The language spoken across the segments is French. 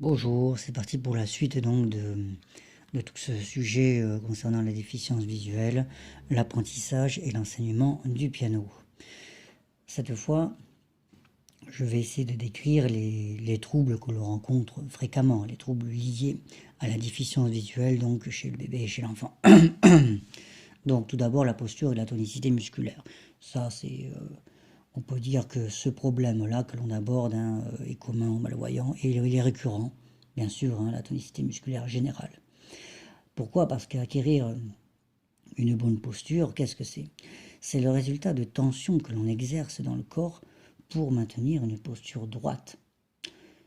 Bonjour, c'est parti pour la suite donc de tout ce sujet concernant la déficience visuelle, l'apprentissage et l'enseignement du piano. Cette fois, je vais essayer de décrire les troubles que l'on rencontre fréquemment, les troubles liés à la déficience visuelle donc chez le bébé et chez l'enfant. Donc tout d'abord la posture et la tonicité musculaire. Ça on peut dire que ce problème-là que l'on aborde est commun aux malvoyants et il est récurrent, bien sûr, la tonicité musculaire générale. Pourquoi? Parce qu'acquérir une bonne posture, qu'est-ce que c'est? C'est le résultat de tensions que l'on exerce dans le corps pour maintenir une posture droite.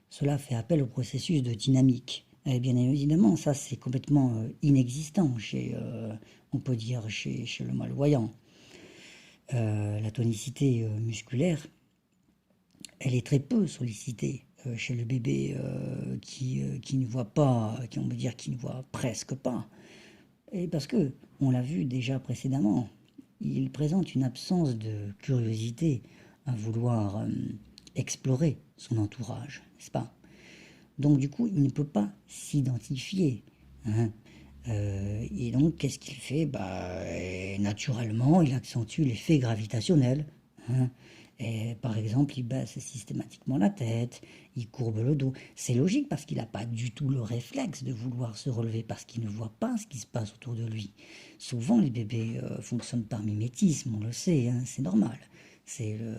Cela fait appel au processus de dynamique. Et bien évidemment, ça c'est complètement inexistant on peut dire, chez le malvoyant. La tonicité musculaire, elle est très peu sollicitée chez le bébé qui ne voit pas, on peut dire qui ne voit presque pas. Et parce que, on l'a vu déjà précédemment, il présente une absence de curiosité à vouloir explorer son entourage, n'est-ce pas? Donc du coup, il ne peut pas s'identifier, hein. Et donc, qu'est-ce qu'il fait? Naturellement, il accentue l'effet gravitationnel, hein. Et, par exemple, il baisse systématiquement la tête, il courbe le dos. C'est logique parce qu'il n'a pas du tout le réflexe de vouloir se relever parce qu'il ne voit pas ce qui se passe autour de lui. Souvent, les bébés fonctionnent par mimétisme, on le sait, hein, c'est normal. C'est le,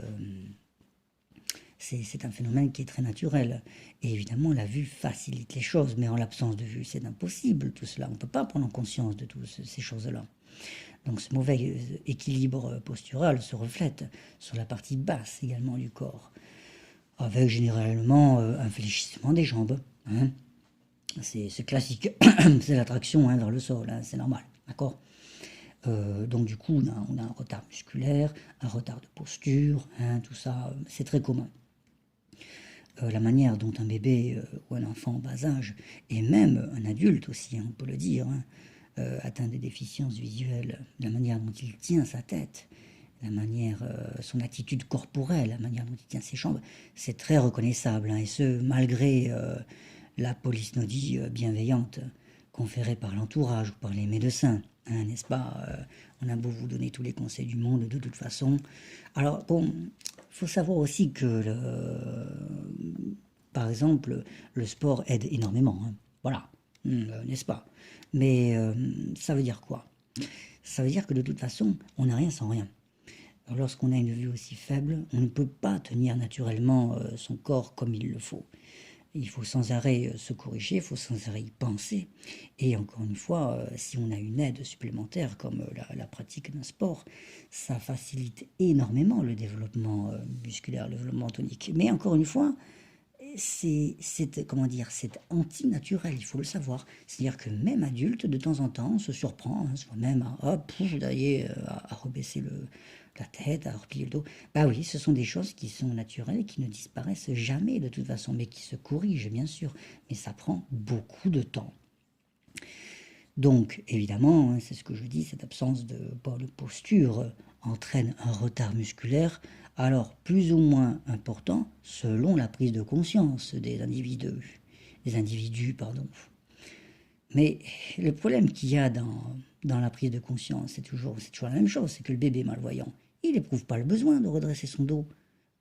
c'est un phénomène qui est très naturel. Et évidemment, la vue facilite les choses, mais en l'absence de vue, c'est impossible tout cela. On ne peut pas prendre conscience de toutes ces choses-là. Donc ce mauvais équilibre postural se reflète sur la partie basse également du corps, avec généralement un fléchissement des jambes, hein. C'est classique, c'est l'attraction vers le sol, hein, c'est normal, d'accord. Donc du coup, on a un retard musculaire, un retard de posture, hein, tout ça, c'est très commun. La manière dont un bébé ou un enfant en bas âge, et même un adulte aussi, hein, on peut le dire, hein, atteint des déficiences visuelles, la manière dont il tient sa tête, la manière, son attitude corporelle, la manière dont il tient ses jambes, c'est très reconnaissable, hein, et ce, malgré la polysnodie bienveillante conférée par l'entourage ou par les médecins, hein, n'est-ce pas? On a beau vous donner tous les conseils du monde, de toute façon. Alors, bon, il faut savoir aussi que, par exemple, le sport aide énormément, hein. Voilà, n'est-ce pas? Mais ça veut dire quoi? Ça veut dire que de toute façon, on n'a rien sans rien. Lorsqu'on a une vue aussi faible, on ne peut pas tenir naturellement son corps comme il le faut. Il faut sans arrêt se corriger, il faut sans arrêt y penser. Et encore une fois, si on a une aide supplémentaire comme la pratique d'un sport, ça facilite énormément le développement musculaire, le développement tonique. Mais encore une fois, comment dire, c'est antinaturel, il faut le savoir. C'est-à-dire que même adulte, de temps en temps, on se surprend, hein, soi-même, à rebaisser la tête, à replier le dos. Bah oui, ce sont des choses qui sont naturelles et qui ne disparaissent jamais de toute façon, mais qui se corrigent, bien sûr. Mais ça prend beaucoup de temps. Donc, évidemment, hein, c'est ce que je dis, cette absence de posture entraîne un retard musculaire, alors plus ou moins important selon la prise de conscience des individus, pardon. Mais le problème qu'il y a dans la prise de conscience, c'est toujours la même chose, c'est que le bébé malvoyant, il n'éprouve pas le besoin de redresser son dos,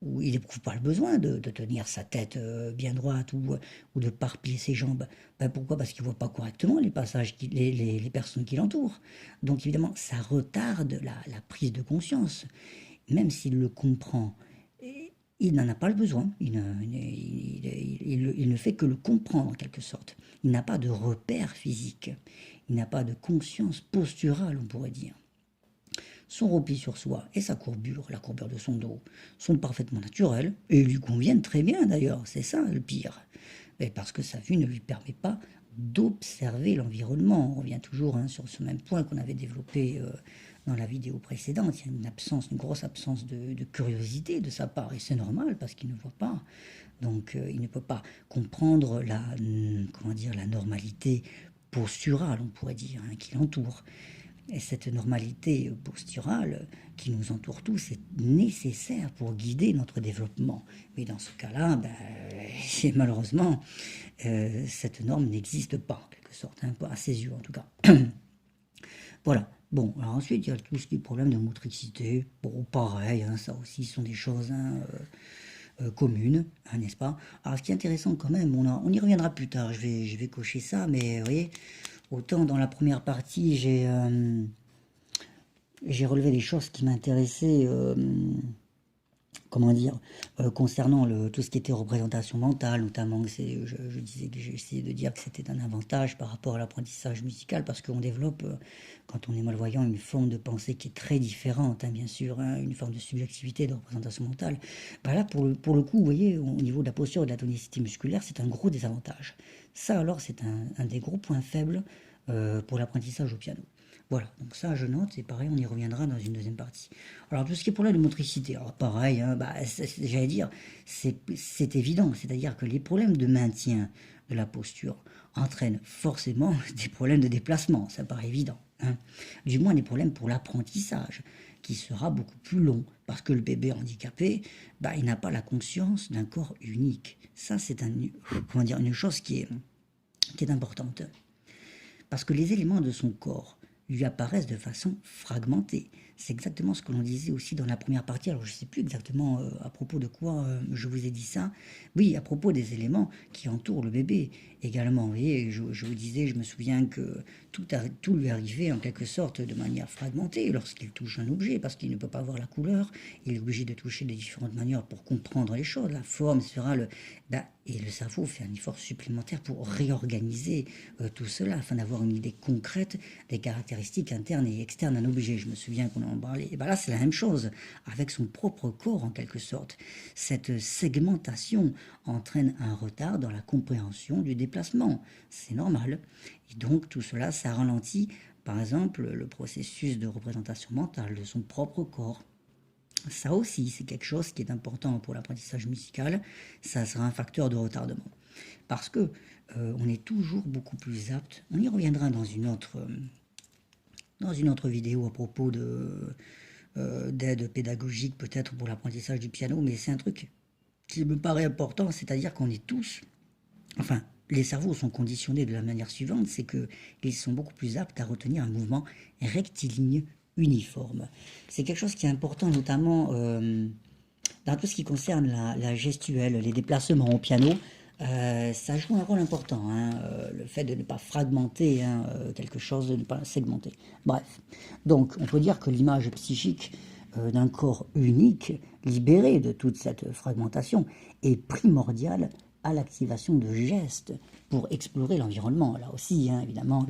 ou il n'éprouve pas le besoin de tenir sa tête bien droite ou de parpiller ses jambes. Ben pourquoi? Parce qu'il ne voit pas correctement les passages, les personnes qui l'entourent. Donc évidemment, ça retarde la prise de conscience. Même s'il le comprend, il n'en a pas le besoin. Il ne fait que le comprendre en quelque sorte. Il n'a pas de repère physique. Il n'a pas de conscience posturale, on pourrait dire. Son repli sur soi et sa courbure, la courbure de son dos, sont parfaitement naturels et lui conviennent très bien d'ailleurs, c'est ça le pire. Et parce que sa vue ne lui permet pas d'observer l'environnement. On revient toujours sur ce même point qu'on avait développé dans la vidéo précédente. Il y a une grosse absence de curiosité de sa part et c'est normal parce qu'il ne voit pas. Donc il ne peut pas comprendre la normalité posturale, on pourrait dire, qui l'entoure. Et cette normalité posturale qui nous entoure tous est nécessaire pour guider notre développement. Mais dans ce cas-là, malheureusement, cette norme n'existe pas, en quelque sorte, hein, à ses yeux en tout cas. Voilà. Bon, alors ensuite, il y a tout ce qui est problème de motricité. Bon, pareil, hein, ça aussi, ce sont des choses communes, hein, n'est-ce pas? Alors, ce qui est intéressant quand même, on y reviendra plus tard, je vais cocher ça, mais vous voyez, autant dans la première partie, j'ai relevé des choses qui m'intéressaient, comment dire, concernant tout ce qui était représentation mentale, notamment, je disais que j'ai essayé de dire que c'était un avantage par rapport à l'apprentissage musical, parce qu'on développe, quand on est malvoyant, une forme de pensée qui est très différente, hein, bien sûr, hein, une forme de subjectivité, de représentation mentale. Là, pour le coup, vous voyez, au niveau de la posture et de la tonicité musculaire, c'est un gros désavantage. Ça, alors, c'est un des gros points faibles pour l'apprentissage au piano. Voilà, donc ça je note, et pareil, on y reviendra dans une deuxième partie. Alors, tout ce qui est problème de motricité, alors pareil, hein, j'allais dire, c'est évident, c'est-à-dire que les problèmes de maintien de la posture entraînent forcément des problèmes de déplacement, ça paraît évident. Hein. Du moins des problèmes pour l'apprentissage, qui sera beaucoup plus long, parce que le bébé handicapé, il n'a pas la conscience d'un corps unique. Ça, c'est une chose qui est importante. Parce que les éléments de son corps lui apparaissent de façon fragmentée. C'est exactement ce que l'on disait aussi dans la première partie. Alors je ne sais plus exactement à propos de quoi je vous ai dit ça. Oui, à propos des éléments qui entourent le bébé également. Vous voyez, je vous disais, je me souviens que tout lui arrivait en quelque sorte de manière fragmentée lorsqu'il touche un objet, parce qu'il ne peut pas voir la couleur. Il est obligé de toucher de différentes manières pour comprendre les choses, la forme, etc. Et le cerveau fait un effort supplémentaire pour réorganiser tout cela, afin d'avoir une idée concrète des caractéristiques internes et externes d'un objet. Je me souviens qu'on en parlait. Et là, c'est la même chose, avec son propre corps, en quelque sorte. Cette segmentation entraîne un retard dans la compréhension du déplacement. C'est normal. Et donc, tout cela, ça ralentit, par exemple, le processus de représentation mentale de son propre corps. Ça aussi, c'est quelque chose qui est important pour l'apprentissage musical. Ça sera un facteur de retardement. Parce que on est toujours beaucoup plus apte. On y reviendra dans une autre vidéo à propos d'aide pédagogique peut-être pour l'apprentissage du piano, mais c'est un truc qui me paraît important, c'est-à-dire qu'on est tous, enfin, les cerveaux sont conditionnés de la manière suivante, c'est qu'ils sont beaucoup plus aptes à retenir un mouvement rectiligne uniforme. C'est quelque chose qui est important, notamment dans tout ce qui concerne la gestuelle, les déplacements au piano. Ça joue un rôle important, hein, le fait de ne pas fragmenter quelque chose, de ne pas segmenter. Bref, donc on peut dire que l'image psychique d'un corps unique, libéré de toute cette fragmentation, est primordiale à l'activation de gestes pour explorer l'environnement. Là aussi, hein, évidemment,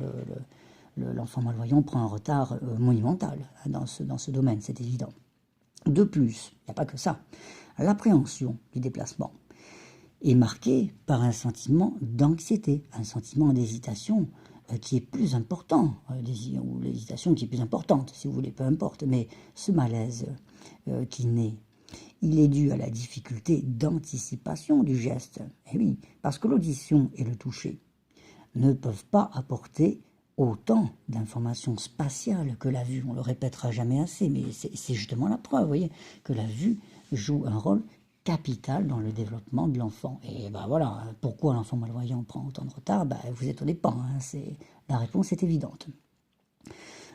l'enfant malvoyant prend un retard monumental dans ce domaine, c'est évident. De plus, il n'y a pas que ça. L'appréhension du déplacement est marquée par un sentiment d'anxiété, un sentiment d'hésitation qui est plus important, ou l'hésitation qui est plus importante, si vous voulez, peu importe, mais ce malaise qui naît, il est dû à la difficulté d'anticipation du geste. Et oui, parce que l'audition et le toucher ne peuvent pas apporter autant d'informations spatiales que la vue. On le répétera jamais assez, mais c'est justement la preuve, vous voyez, que la vue joue un rôle capital dans le développement de l'enfant. Et voilà, pourquoi l'enfant malvoyant prend autant de retard, vous étonnez pas, hein, la réponse est évidente.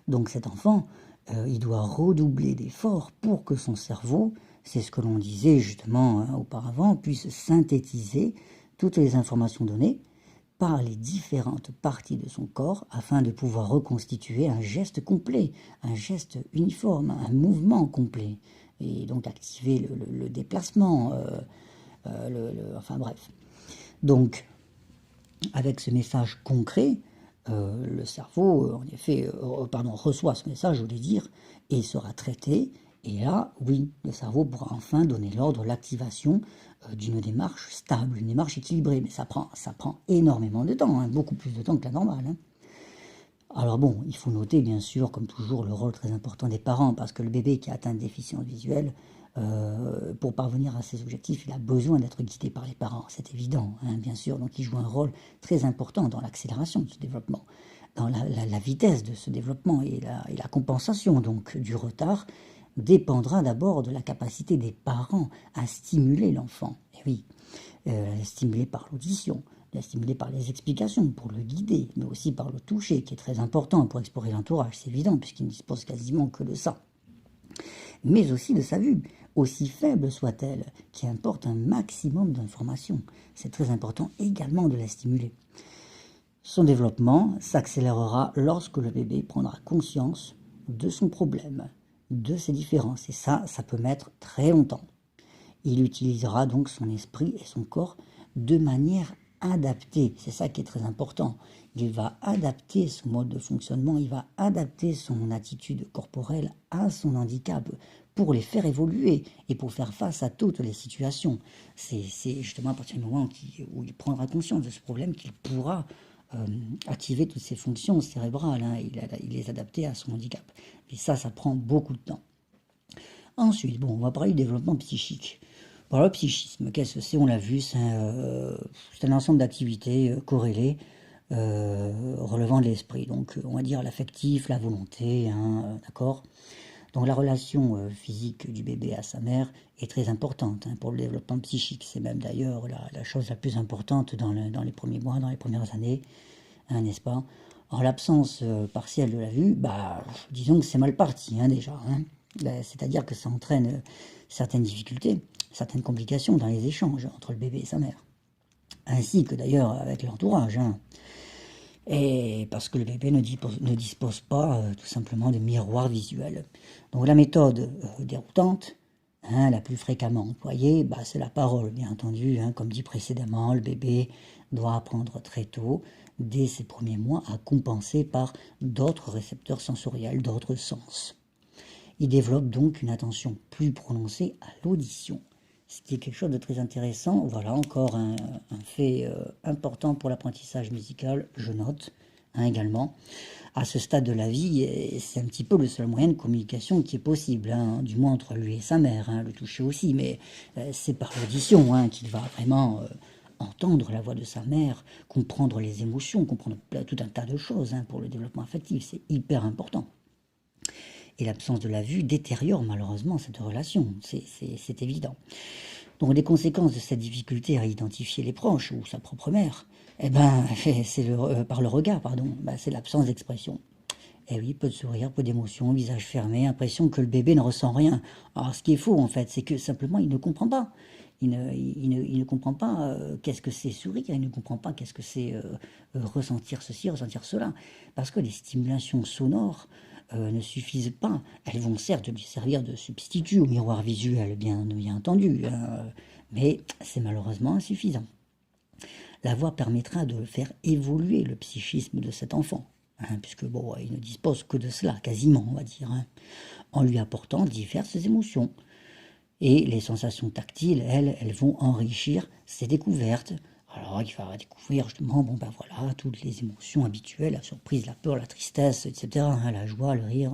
Donc cet enfant, il doit redoubler d'efforts pour que son cerveau, c'est ce que l'on disait justement auparavant, puisse synthétiser toutes les informations données par les différentes parties de son corps afin de pouvoir reconstituer un geste complet, un geste uniforme, un mouvement complet, et donc activer le déplacement, enfin bref. Donc, avec ce message concret, le cerveau, en effet, reçoit ce message, je voulais dire, et sera traité. Et là, oui, le cerveau pourra enfin donner l'ordre, l'activation d'une démarche stable, une démarche équilibrée. Mais ça prend énormément de temps, hein, beaucoup plus de temps que la normale. Hein. Alors bon, il faut noter, bien sûr, comme toujours, le rôle très important des parents, parce que le bébé qui a atteint une déficience visuelle, pour parvenir à ses objectifs, il a besoin d'être guidé par les parents, c'est évident, hein, bien sûr. Donc il joue un rôle très important dans l'accélération de ce développement. dans la vitesse de ce développement et la compensation donc du retard dépendra d'abord de la capacité des parents à stimuler l'enfant. Et oui, stimuler par l'audition, stimuler par les explications pour le guider, mais aussi par le toucher qui est très important pour explorer l'entourage, c'est évident puisqu'il ne dispose quasiment que de ça. Mais aussi de sa vue, aussi faible soit-elle, qui importe un maximum d'informations. C'est très important également de la stimuler. Son développement s'accélérera lorsque le bébé prendra conscience de son problème, de ses différences. Et ça peut mettre très longtemps. Il utilisera donc son esprit et son corps de manière adaptée. C'est ça qui est très important. Il va adapter son mode de fonctionnement, il va adapter son attitude corporelle à son handicap pour les faire évoluer et pour faire face à toutes les situations. C'est justement à partir du moment où il prendra conscience de ce problème qu'il pourra activer toutes ses fonctions cérébrales, il les adapter à son handicap. Et ça prend beaucoup de temps. Ensuite, on va parler du développement psychique. Bon, le psychisme, qu'est-ce que c'est? On l'a vu, c'est un ensemble d'activités corrélées relevant de l'esprit. Donc, on va dire l'affectif, la volonté, d'accord? Donc, la relation physique du bébé à sa mère est très importante pour le développement psychique. C'est même d'ailleurs la chose la plus importante dans les premiers mois, dans les premières années, n'est-ce pas? En l'absence partielle de la vue, disons que c'est mal parti déjà. C'est-à-dire que ça entraîne certaines difficultés, certaines complications dans les échanges entre le bébé et sa mère, ainsi que d'ailleurs avec l'entourage. Et parce que le bébé ne dispose pas tout simplement de miroir visuel. Donc la méthode déroutante, la plus fréquemment employée, c'est la parole, bien entendu. Comme dit précédemment, le bébé doit apprendre très tôt, dès ses premiers mois, à compenser par d'autres récepteurs sensoriels, d'autres sens. Il développe donc une attention plus prononcée à l'audition, ce qui est quelque chose de très intéressant. Voilà encore un fait important pour l'apprentissage musical, je note également. À ce stade de la vie, c'est un petit peu le seul moyen de communication qui est possible, du moins entre lui et sa mère, le toucher aussi, mais c'est par l'audition qu'il va vraiment entendre la voix de sa mère, comprendre les émotions, comprendre tout un tas de choses pour le développement affectif, c'est hyper important. Et l'absence de la vue détériore malheureusement cette relation, c'est évident. Donc les conséquences de cette difficulté à identifier les proches ou sa propre mère, c'est par le regard, c'est l'absence d'expression. Et oui, peu de sourire, peu d'émotion, visage fermé, impression que le bébé ne ressent rien. Alors ce qui est faux en fait, c'est que simplement il ne comprend pas. Il ne comprend pas qu'est-ce que c'est sourire, il ne comprend pas qu'est-ce que c'est ressentir ceci, ressentir cela. Parce que les stimulations sonores ne suffisent pas. Elles vont certes lui servir de substitut au miroir visuel, bien entendu, mais c'est malheureusement insuffisant. La voix permettra de faire évoluer le psychisme de cet enfant, puisque il ne dispose que de cela, quasiment, on va dire, en lui apportant diverses émotions. Et les sensations tactiles, elles vont enrichir ses découvertes. Alors il va découvrir justement, toutes les émotions habituelles, la surprise, la peur, la tristesse, etc. La joie, le rire,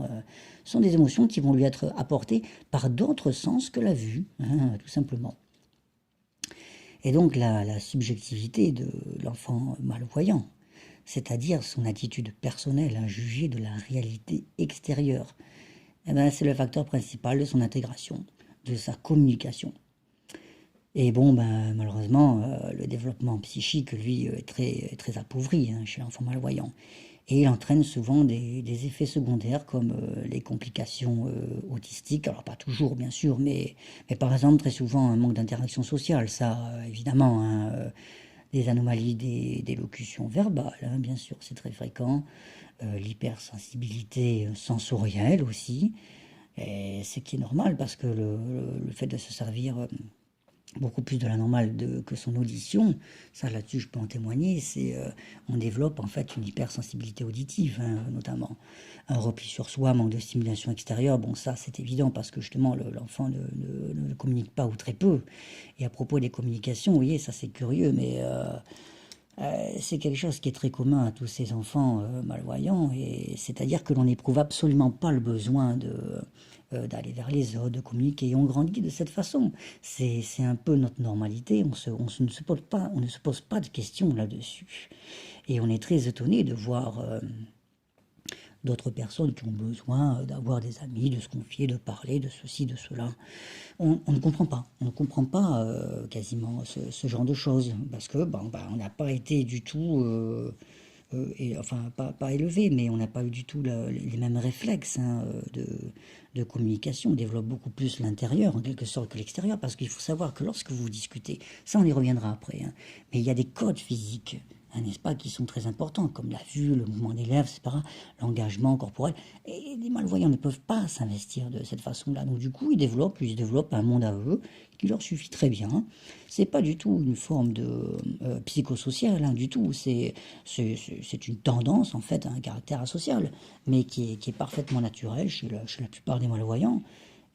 sont des émotions qui vont lui être apportées par d'autres sens que la vue, tout simplement. Et donc la subjectivité de l'enfant malvoyant, c'est-à-dire son attitude personnelle à juger de la réalité extérieure, c'est le facteur principal de son intégration, de sa communication. Et malheureusement, le développement psychique, lui, est très appauvri chez l'enfant malvoyant. Et il entraîne souvent des effets secondaires comme les complications autistiques. Alors pas toujours, bien sûr, mais par exemple, très souvent, un manque d'interaction sociale. Ça, évidemment, des anomalies d'élocution verbale, bien sûr, c'est très fréquent. L'hypersensibilité sensorielle aussi. Et ce qui est normal parce que le fait de se servir beaucoup plus de la normale que son audition, ça là-dessus je peux en témoigner, on développe en fait une hypersensibilité auditive, notamment un repli sur soi, manque de stimulation extérieure. Ça c'est évident parce que justement l'enfant ne communique pas ou très peu. Et à propos des communications, vous voyez, ça c'est curieux, mais c'est quelque chose qui est très commun à tous ces enfants malvoyants, et c'est-à-dire que l'on n'éprouve absolument pas le besoin d'aller vers les autres, de communiquer. Et on grandit de cette façon. C'est un peu notre normalité. On ne se pose pas de questions là-dessus. Et on est très étonné de voir d'autres personnes qui ont besoin d'avoir des amis, de se confier, de parler, de ceci, de cela. On ne comprend pas. On ne comprend pas quasiment ce genre de choses. Parce que on n'a pas été du tout... enfin, pas élevé, mais on n'a pas eu du tout les mêmes réflexes de communication. On développe beaucoup plus l'intérieur, en quelque sorte, que l'extérieur, parce qu'il faut savoir que lorsque vous discutez, ça on y reviendra après, mais il y a des codes physiques, n'est-ce pas, qui sont très importants, comme la vue, le mouvement des lèvres, etc., l'engagement corporel. Et les malvoyants ne peuvent pas s'investir de cette façon-là. Donc du coup, ils développent un monde à eux qui leur suffit très bien. C'est pas du tout une forme de psychosocial, du tout. C'est une tendance, en fait, un caractère asocial, mais qui est parfaitement naturel chez la plupart des malvoyants.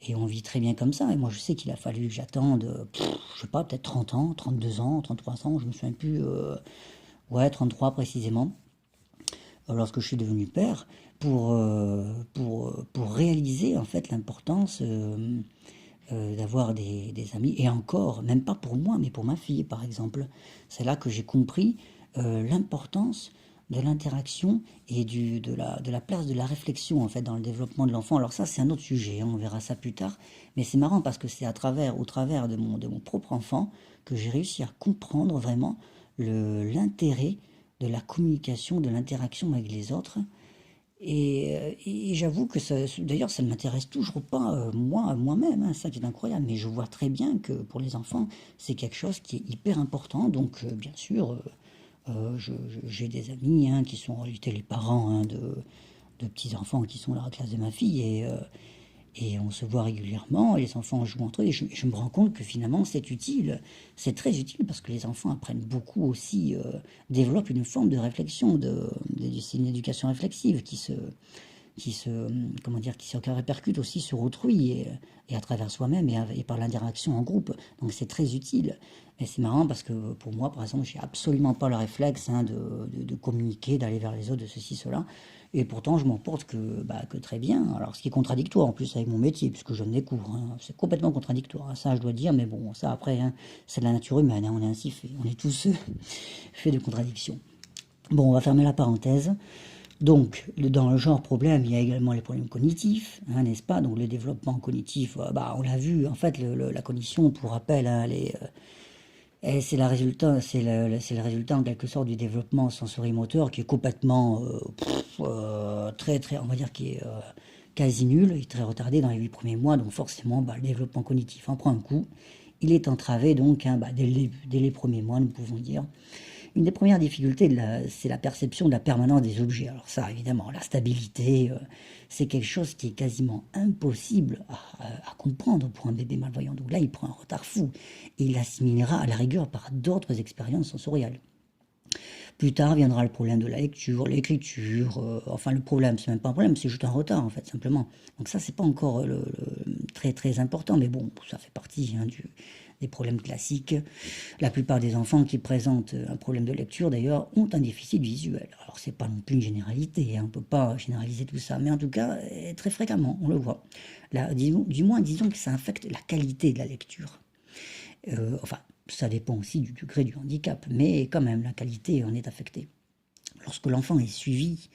Et on vit très bien comme ça. Et moi, je sais qu'il a fallu que j'attende, je sais pas, peut-être 30 ans, 32 ans, 33 ans, je me souviens plus, ouais, 33 précisément, lorsque je suis devenu père, pour réaliser, en fait, l'importance d'avoir des amis. Et encore, même pas pour moi, mais pour ma fille, par exemple. C'est là que j'ai compris l'importance de l'interaction et de la place de la réflexion, en fait, dans le développement de l'enfant. Alors ça, c'est un autre sujet, on verra ça plus tard. Mais c'est marrant parce que c'est au travers de mon propre enfant que j'ai réussi à comprendre vraiment l'intérêt de la communication, de l'interaction avec les autres. Et j'avoue que d'ailleurs, ça ne m'intéresse toujours pas, moi-même, ça qui est incroyable. Mais je vois très bien que pour les enfants, c'est quelque chose qui est hyper important. Donc, bien sûr, j'ai des amis qui sont en réalité les parents de petits-enfants qui sont dans la classe de ma fille. Et on se voit régulièrement, les enfants jouent entre eux, et je me rends compte que finalement c'est utile, c'est très utile parce que les enfants apprennent beaucoup aussi, développent une forme de réflexion, c'est une éducation réflexive qui se répercute aussi sur autrui et à travers soi-même et par l'interaction en groupe. Donc c'est très utile. Et c'est marrant parce que pour moi, par exemple, j'ai absolument pas le réflexe de communiquer, d'aller vers les autres, de ceci, cela. Et pourtant, je m'en porte que très bien. Alors, ce qui est contradictoire en plus avec mon métier, puisque je donne des cours. C'est complètement contradictoire. Ça, je dois dire, mais bon, ça après, c'est de la nature humaine. On est ainsi fait. On est tous faits de contradictions. Bon, on va fermer la parenthèse. Donc, dans le genre problème, il y a également les problèmes cognitifs, n'est-ce pas? Donc, le développement cognitif, on l'a vu, en fait, la cognition, pour rappel, c'est le résultat en quelque sorte du développement sensorimoteur qui est complètement très très, on va dire, qui est quasi nul, il est très retardé dans les 8 premiers mois, donc forcément le développement cognitif en prend un coup. Il est entravé donc dès les premiers mois, nous pouvons dire. Une des premières difficultés, c'est la perception de la permanence des objets. Alors ça, évidemment, la stabilité, c'est quelque chose qui est quasiment impossible à comprendre pour un bébé malvoyant. Donc là, il prend un retard fou et il l'assimilera à la rigueur par d'autres expériences sensorielles. Plus tard viendra le problème de la lecture, l'écriture, enfin le problème, c'est même pas un problème, c'est juste un retard en fait, simplement. Donc ça, c'est pas encore très très important, mais bon, ça fait partie des problèmes classiques. La plupart des enfants qui présentent un problème de lecture, d'ailleurs, ont un déficit visuel. Alors c'est pas non plus une généralité, on peut pas généraliser tout ça, mais en tout cas, très fréquemment, on le voit. Là, du moins, disons que ça affecte la qualité de la lecture. Enfin, ça dépend aussi du degré du handicap, mais quand même, la qualité en est affectée. Lorsque l'enfant est suivi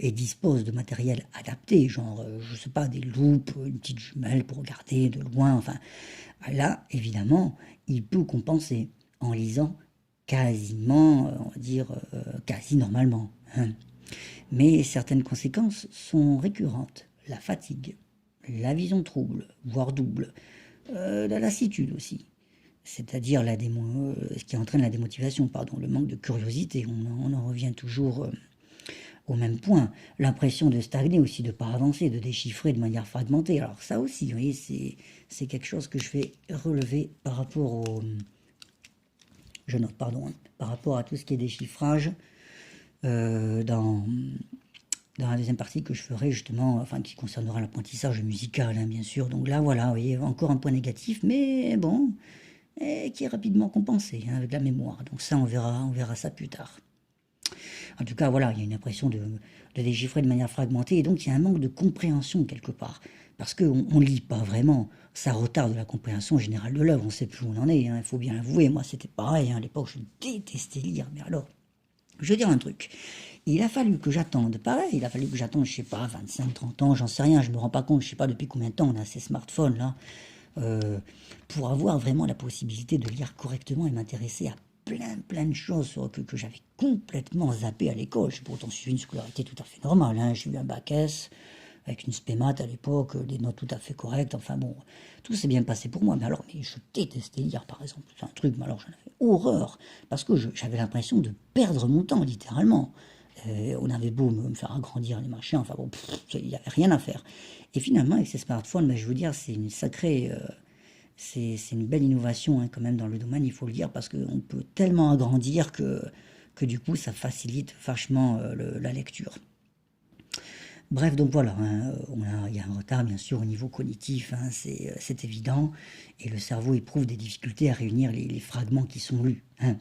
et dispose de matériel adapté, genre, je sais pas, des loupes, une petite jumelle pour regarder de loin, enfin, là, évidemment, il peut compenser en lisant quasiment, on va dire, quasi normalement. Mais certaines conséquences sont récurrentes. La fatigue, la vision trouble, voire double, la lassitude aussi. C'est-à-dire ce qui entraîne la démotivation, le manque de curiosité. On en revient toujours au même point. L'impression de stagner aussi, de ne pas avancer, de déchiffrer de manière fragmentée. Alors ça aussi, vous voyez, c'est quelque chose que je vais relever par rapport par rapport à tout ce qui est déchiffrage dans la deuxième partie que je ferai justement, enfin qui concernera l'apprentissage musical, bien sûr. Donc là, voilà, vous voyez, encore un point négatif, mais bon, et qui est rapidement compensé avec la mémoire. Donc ça, on verra ça plus tard. En tout cas, voilà, il y a une impression de déchiffrer de manière fragmentée, et donc il y a un manque de compréhension quelque part. Parce qu'on ne lit pas vraiment, ça retarde la compréhension générale de l'œuvre, on ne sait plus où on en est, il faut bien l'avouer. Moi, c'était pareil, à l'époque, je détestais lire, mais alors, je veux dire un truc. Et il a fallu que j'attende, pareil, il a fallu que j'attende, je sais pas, 25, 30 ans, j'en sais rien, je me rends pas compte, je sais pas depuis combien de temps on a ces smartphones-là, pour avoir vraiment la possibilité de lire correctement et m'intéresser à plein de choses que j'avais complètement zappé à l'école. J'ai pourtant suivi une scolarité tout à fait normale, hein. J'ai eu un bac S, avec une spémat à l'époque, des notes tout à fait correctes, enfin bon, tout s'est bien passé pour moi. Mais alors, mais je détestais lire, par exemple, c'est un truc, mais alors j'en avais horreur, parce que j'avais l'impression de perdre mon temps, littéralement. On avait beau me faire agrandir les machins, enfin bon, il n'y avait rien à faire. Et finalement, avec ces smartphones, ben, je veux dire, c'est une sacrée... c'est une belle innovation, hein, quand même, dans le domaine, il faut le dire, parce qu'on peut tellement agrandir que du coup, ça facilite vachement la lecture. Bref, donc voilà, hein, il y a un retard bien sûr au niveau cognitif, hein, c'est évident, et le cerveau éprouve des difficultés à réunir les fragments qui sont lus. Hein.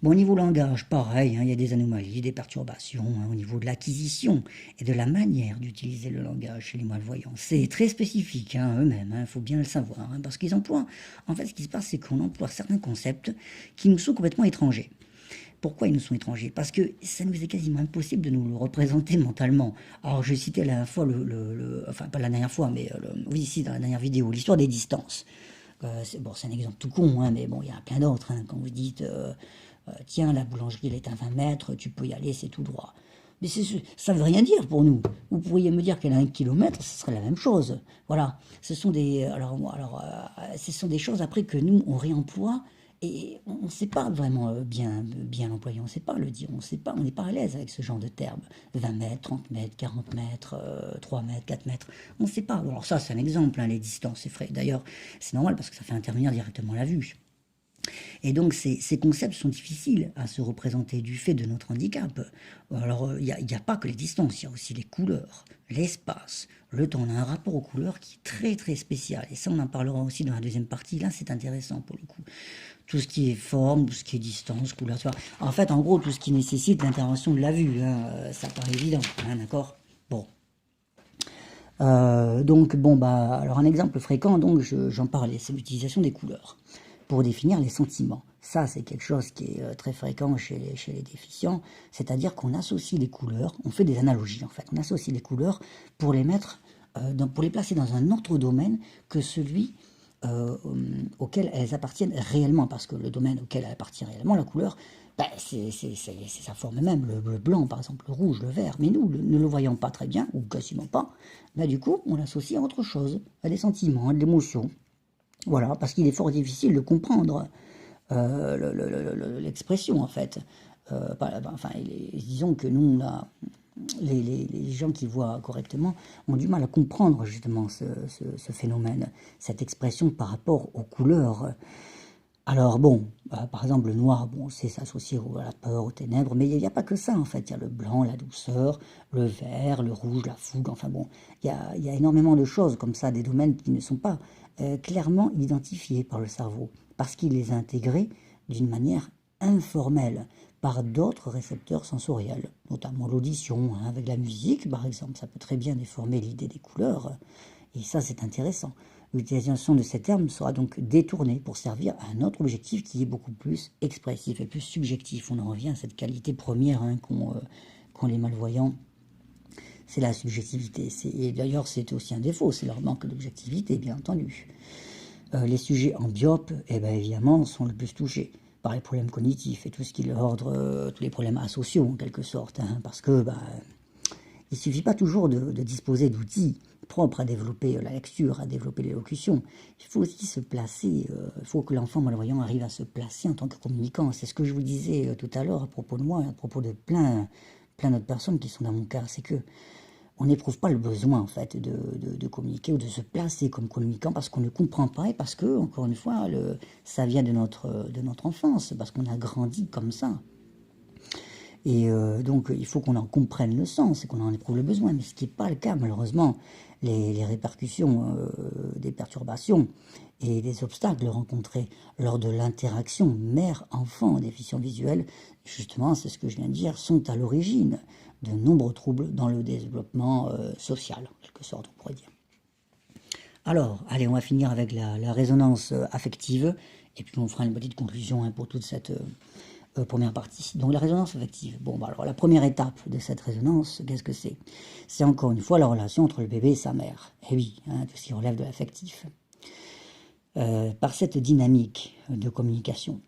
Bon, au niveau langage, pareil, hein, il y a des anomalies, des perturbations, hein, au niveau de l'acquisition et de la manière d'utiliser le langage chez les malvoyants. C'est très spécifique, hein, eux-mêmes, il faut bien le savoir, hein, parce qu'ils emploient, en fait ce qui se passe c'est qu'on emploie certains concepts qui nous sont complètement étrangers. Pourquoi ils nous sont étrangers? Parce que ça nous est quasiment impossible de nous le représenter mentalement. Alors, je citais la dernière fois, enfin, pas la dernière fois, mais oui, ici, dans la dernière vidéo, l'histoire des distances. C'est un exemple tout con, hein, mais bon, il y en a plein d'autres. Hein, quand vous dites, tiens, la boulangerie, elle est à 20 mètres, tu peux y aller, c'est tout droit. Mais ça ne veut rien dire pour nous. Vous pourriez me dire qu'elle a 1 kilomètre, ce serait la même chose. Voilà. Ce sont ce sont des choses après que nous, on réemploie. Et on ne sait pas vraiment bien l'employer, on ne sait pas le dire, on n'est pas à l'aise avec ce genre de termes. 20 mètres, 30 mètres, 40 mètres, 3 mètres, 4 mètres, on ne sait pas. Alors ça, c'est un exemple, hein, les distances, c'est frais. D'ailleurs, c'est normal parce que ça fait intervenir directement la vue. Et donc ces concepts sont difficiles à se représenter du fait de notre handicap. Alors il n'y a pas que les distances, il y a aussi les couleurs, l'espace, le temps. On a un rapport aux couleurs qui est très très spécial. Et ça on en parlera aussi dans la deuxième partie, là c'est intéressant pour le coup. Tout ce qui est forme, tout ce qui est distance, couleur, en fait en gros tout ce qui nécessite l'intervention de la vue, hein, ça paraît évident, hein, d'accord. Bon. Donc bon bah alors un exemple fréquent, donc j'en parlais, c'est l'utilisation des couleurs pour définir les sentiments. Ça, c'est quelque chose qui est très fréquent chez les déficients, c'est-à-dire qu'on associe les couleurs, on fait des analogies en fait, on associe les couleurs pour les mettre, pour les placer dans un autre domaine que celui auquel elles appartiennent réellement, parce que le domaine auquel elle appartient réellement, la couleur, ben, c'est sa forme même, le blanc par exemple, le rouge, le vert, mais nous, ne le voyant pas très bien, ou quasiment pas, ben, du coup, on l'associe à autre chose, à des sentiments, à de l'émotion. Voilà, parce qu'il est fort difficile de comprendre l'expression, en fait. Enfin, disons que nous, les gens qui voient correctement ont du mal à comprendre justement ce phénomène, cette expression par rapport aux couleurs. Alors bon, par exemple le noir, bon, c'est s'associer à la peur, aux ténèbres, mais il n'y a pas que ça en fait. Il y a le blanc, la douceur, le vert, le rouge, la fougue, enfin bon, il y a énormément de choses comme ça, des domaines qui ne sont pas clairement identifiés par le cerveau, parce qu'il les a intégrés d'une manière informelle par d'autres récepteurs sensoriels, notamment l'audition, hein, avec la musique par exemple, ça peut très bien déformer l'idée des couleurs, et ça c'est intéressant. L'utilisation de ces termes sera donc détournée pour servir à un autre objectif qui est beaucoup plus expressif et plus subjectif. On en revient à cette qualité première, hein, qu'ont les malvoyants, c'est la subjectivité. Et d'ailleurs, c'est aussi un défaut, c'est leur manque d'objectivité, bien entendu. Les sujets amblyopes, eh ben, évidemment, sont le plus touchés par les problèmes cognitifs et tout ce qui leur ordre, tous les problèmes asociaux, en quelque sorte, hein, parce que il ne suffit pas toujours de disposer d'outils propres à développer la lecture, à développer l'élocution. Il faut aussi se placer, il faut que l'enfant malvoyant arrive à se placer en tant que communicant. C'est ce que je vous disais tout à l'heure à propos de moi, à propos de plein d'autres personnes qui sont dans mon cas. C'est que on n'éprouve pas le besoin en fait de communiquer ou de se placer comme communicant parce qu'on ne comprend pas et parce que, encore une fois, ça vient de notre enfance, parce qu'on a grandi comme ça. Et donc, il faut qu'on en comprenne le sens et qu'on en éprouve le besoin. Mais ce qui n'est pas le cas, malheureusement, les répercussions des perturbations et des obstacles rencontrés lors de l'interaction mère-enfant en déficient visuel, justement, c'est ce que je viens de dire, sont à l'origine de nombreux troubles dans le développement social, en quelque sorte, on pourrait dire. Alors, allez, on va finir avec la résonance affective, et puis on fera une petite conclusion, hein, pour toute cette première partie. Donc la résonance affective. Bon, bah, alors la première étape de cette résonance, qu'est-ce que c'est? C'est encore une fois la relation entre le bébé et sa mère. Et oui, hein, tout ce qui relève de l'affectif. Par cette dynamique de communication,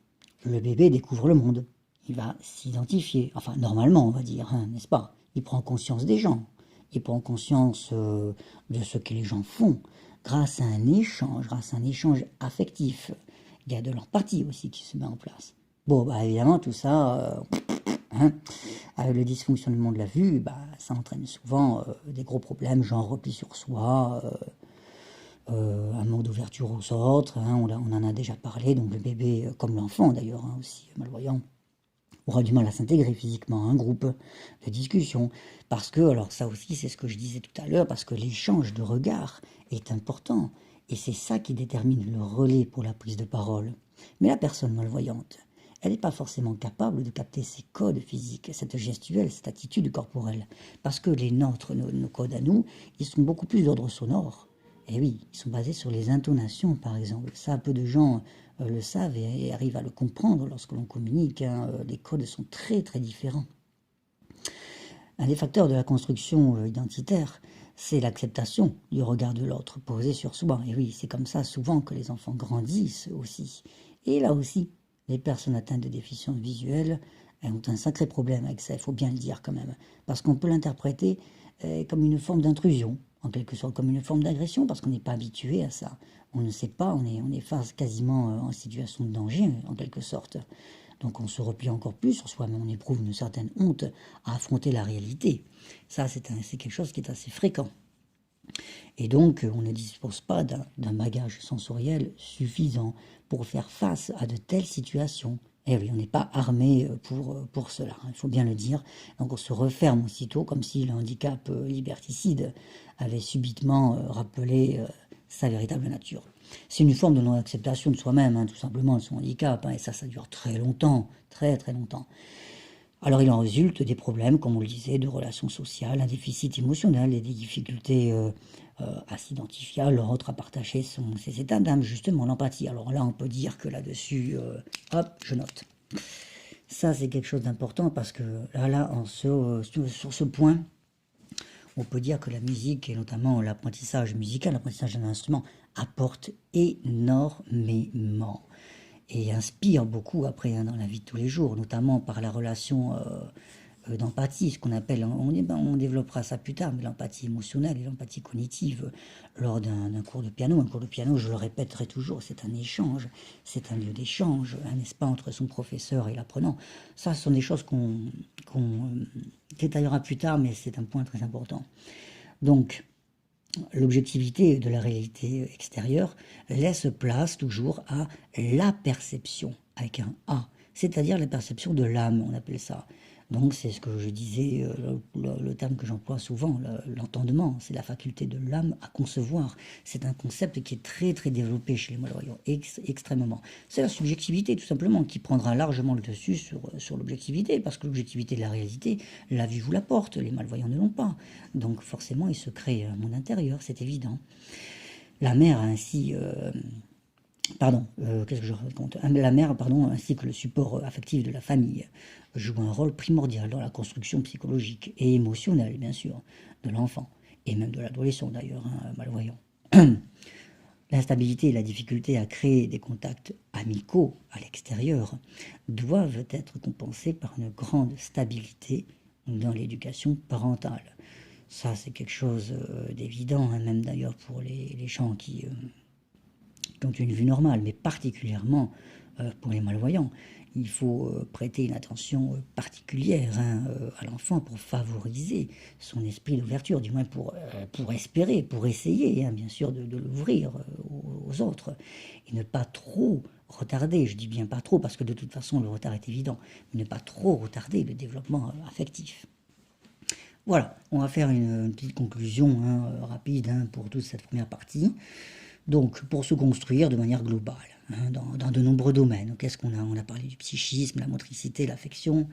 le bébé découvre le monde. Il va s'identifier, enfin normalement on va dire, hein, n'est-ce pas? Il prend conscience des gens, il prend conscience de ce que les gens font, grâce à un échange affectif. Il y a de l'empathie aussi qui se met en place. Bon, bah évidemment tout ça, hein, avec le dysfonctionnement de la vue, bah, ça entraîne souvent des gros problèmes, genre repli sur soi, un manque d'ouverture aux autres, hein, on en a déjà parlé, donc le bébé, comme l'enfant d'ailleurs, hein, aussi malvoyant, aura du mal à s'intégrer physiquement à un groupe de discussion, parce que, alors ça aussi c'est ce que je disais tout à l'heure, parce que l'échange de regards est important, et c'est ça qui détermine le relais pour la prise de parole. Mais la personne malvoyante, elle n'est pas forcément capable de capter ces codes physiques, cette gestuelle, cette attitude corporelle, parce que les nôtres, nos codes à nous, ils sont beaucoup plus d'ordre sonore. Et oui, ils sont basés sur les intonations, par exemple. Ça, peu de gens le savent et arrivent à le comprendre lorsque l'on communique. Hein. Les codes sont très, très différents. Un des facteurs de la construction identitaire, c'est l'acceptation du regard de l'autre posé sur soi. Et oui, c'est comme ça souvent que les enfants grandissent aussi. Et là aussi, les personnes atteintes de déficience visuelle ont un sacré problème avec ça, il faut bien le dire quand même. Parce qu'on peut l'interpréter comme une forme d'intrusion, en quelque sorte comme une forme d'agression, parce qu'on n'est pas habitué à ça. On ne sait pas, on est face quasiment en situation de danger, en quelque sorte. Donc on se replie encore plus sur soi, mais on éprouve une certaine honte à affronter la réalité. Ça, c'est quelque chose qui est assez fréquent. Et donc, on ne dispose pas d'un bagage sensoriel suffisant pour faire face à de telles situations. Et oui, on n'est pas armé pour cela, il faut bien le dire. Donc on se referme aussitôt, comme si le handicap liberticide avait subitement rappelé sa véritable nature. C'est une forme de non-acceptation de soi-même, hein, tout simplement, de son handicap, hein, et ça dure très longtemps, très très longtemps. Alors il en résulte des problèmes, comme on le disait, de relations sociales, un déficit émotionnel et des difficultés à s'identifier à l'autre, à partager ses états d'âme, justement l'empathie. Alors là, on peut dire que là-dessus, hop, je note. Ça, c'est quelque chose d'important parce que sur ce point, on peut dire que la musique, et notamment l'apprentissage musical, l'apprentissage d'un instrument, apporte énormément et inspire beaucoup après hein, dans la vie de tous les jours, notamment par la relation d'empathie, ce qu'on appelle, on développera ça plus tard, mais l'empathie émotionnelle et l'empathie cognitive lors d'un cours de piano. Un cours de piano, je le répéterai toujours, c'est un échange, c'est un lieu d'échange, n'est-ce pas, entre son professeur et l'apprenant. Ça, ce sont des choses qu'on détaillera plus tard, mais c'est un point très important. Donc, l'objectivité de la réalité extérieure laisse place toujours à la perception, avec un A, c'est-à-dire la perception de l'âme, on appelle ça. Donc c'est ce que je disais, le terme que j'emploie souvent, l'entendement, c'est la faculté de l'âme à concevoir. C'est un concept qui est très très développé chez les malvoyants, extrêmement. C'est la subjectivité tout simplement qui prendra largement le dessus sur l'objectivité, parce que l'objectivité de la réalité, la vue vous l'apporte, les malvoyants ne l'ont pas. Donc forcément il se crée un monde intérieur, c'est évident. La mère a ainsi... qu'est-ce que je raconte? La mère, ainsi que le support affectif de la famille, joue un rôle primordial dans la construction psychologique et émotionnelle, bien sûr, de l'enfant, et même de l'adolescent d'ailleurs, hein, malvoyant. L'instabilité et la difficulté à créer des contacts amicaux à l'extérieur doivent être compensées par une grande stabilité dans l'éducation parentale. Ça, c'est quelque chose d'évident, hein, même d'ailleurs pour les gens qui ont une vue normale, mais particulièrement pour les malvoyants. Il faut prêter une attention particulière hein, à l'enfant pour favoriser son esprit d'ouverture, du moins pour espérer, pour essayer, hein, bien sûr, de l'ouvrir aux autres, et ne pas trop retarder, je dis bien pas trop, parce que de toute façon le retard est évident, mais ne pas trop retarder le développement affectif. Voilà, on va faire une petite conclusion hein, rapide hein, pour toute cette première partie. Donc, pour se construire de manière globale, hein, dans de nombreux domaines. Qu'est-ce qu'on a? On a parlé du psychisme, la motricité, l'affection,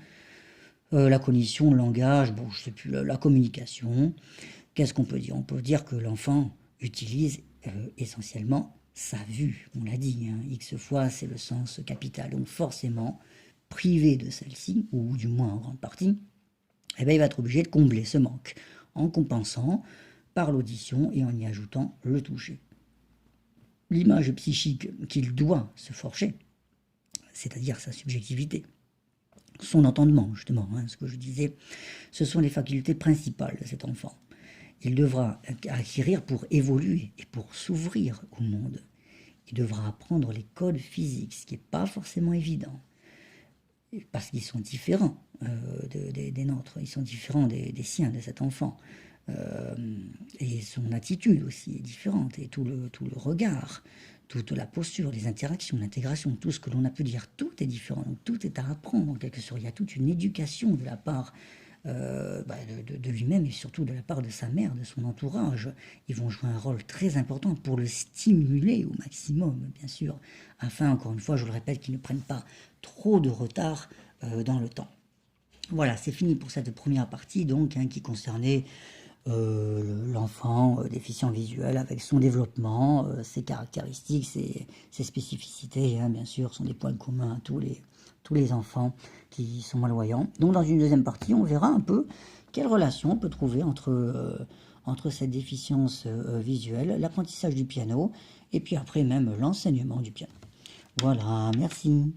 la cognition, le langage, bon, je sais plus, la communication. Qu'est-ce qu'on peut dire? On peut dire que l'enfant utilise essentiellement sa vue. On l'a dit, hein, X fois, c'est le sens capital. Donc, forcément, privé de celle-ci, ou du moins en grande partie, eh bien, il va être obligé de combler ce manque en compensant par l'audition et en y ajoutant le toucher. L'image psychique qu'il doit se forger, c'est-à-dire sa subjectivité, son entendement, justement, ce que je disais, ce sont les facultés principales de cet enfant. Il devra acquérir pour évoluer et pour s'ouvrir au monde. Il devra apprendre les codes physiques, ce qui n'est pas forcément évident, parce qu'ils sont différents des nôtres, ils sont différents des siens, de cet enfant. Et son attitude aussi est différente, et tout le regard, toute la posture, les interactions, l'intégration, tout ce que l'on a pu dire, tout est différent, donc tout est à apprendre en quelque sorte. Il y a toute une éducation de la part de lui-même et surtout de la part de sa mère, de son entourage. Ils vont jouer un rôle très important pour le stimuler au maximum, bien sûr, afin, encore une fois, je le répète, qu'il ne prenne pas trop de retard dans le temps. Voilà, c'est fini pour cette première partie, donc, qui concernait l'enfant déficient visuel avec son développement, ses caractéristiques, ses spécificités, bien sûr, sont des points communs à tous les enfants qui sont malvoyants. Donc dans une deuxième partie, on verra un peu quelle relation on peut trouver entre cette déficience visuelle, l'apprentissage du piano, et puis après même l'enseignement du piano. Voilà, merci.